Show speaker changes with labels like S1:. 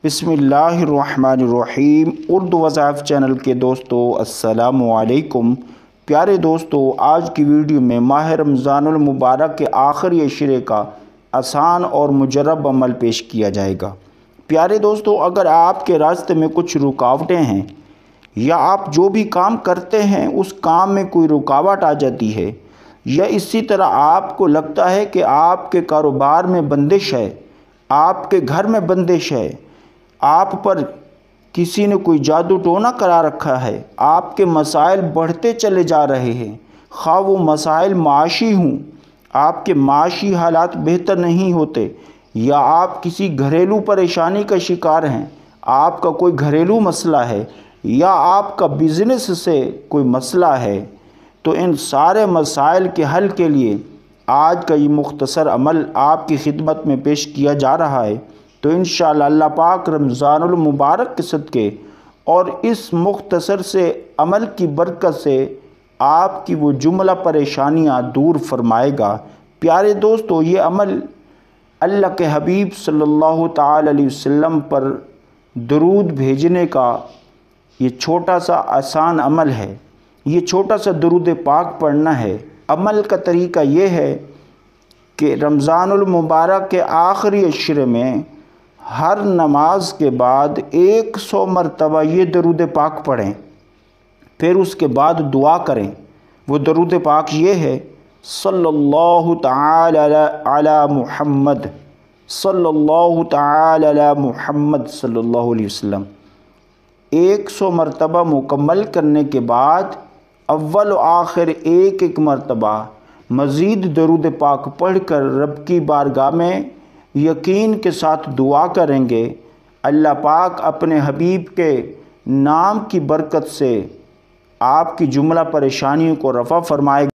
S1: बिस्मिल्लाहिर्रहमानिर्रहीम। उर्दू वज़ाइफ चैनल के दोस्तों अस्सलाम वालेकुम। प्यारे दोस्तों, आज की वीडियो में माह रमज़ानुल मुबारक के आखिरी अशरे का आसान और मुजर्रब अमल पेश किया जाएगा। प्यारे दोस्तों, अगर आपके रास्ते में कुछ रुकावटें हैं या आप जो भी काम करते हैं उस काम में कोई रुकावट आ जाती है, या इसी तरह आपको लगता है कि आपके कारोबार में बंदिश है, आपके घर में बंदिश है, आप पर किसी ने कोई जादू टोना करा रखा है, आपके मसाइल बढ़ते चले जा रहे हैं, ख़्वाह वो मसाइल माशी हों, आपके माशी हालात बेहतर नहीं होते, या आप किसी घरेलू परेशानी का शिकार हैं, आपका कोई घरेलू मसला है या आपका बिज़नेस से कोई मसला है, तो इन सारे मसाइल के हल के लिए आज का ये मुख्तसर अमल आपकी खिदमत में पेश किया जा रहा है। तो इंशाअल्लाह अल्लाह पाक रमज़ानुल मुबारक के सदक़े और इस मुख्तसर से अमल की बरकत से आपकी वो जुमला परेशानियाँ दूर फरमाएगा। प्यारे दोस्तों, ये अमल अल्लाह के हबीब सल्लल्लाहु ताला अलैहि वसल्लम पर दरूद भेजने का ये छोटा सा आसान अमल है। ये छोटा सा दरूद पाक पढ़ना है। अमल का तरीका ये है कि रमज़ानुल मुबारक के आखिरी अशरे में हर नमाज के बाद 100 मरतबा ये दरूद पाक पढ़ें, फिर उसके बाद दुआ करें। वो दरूद पाक ये है, सल्लल्लाहु तआला अला मुहम्मद, सल्लल्लाहु तआला अला मुहम्मद सल्लल्लाहु अलैहि वसल्लम। 100 मरतबा मुकम्मल करने के बाद अव्वल व आखिर एक मरतबा मज़ीद दरूद पाक पढ़कर रब की बारगाह में यकीन के साथ दुआ करेंगे। अल्लाह पाक अपने हबीब के नाम की बरकत से आपकी जुमला परेशानियों को रफ़ा फरमाएगा।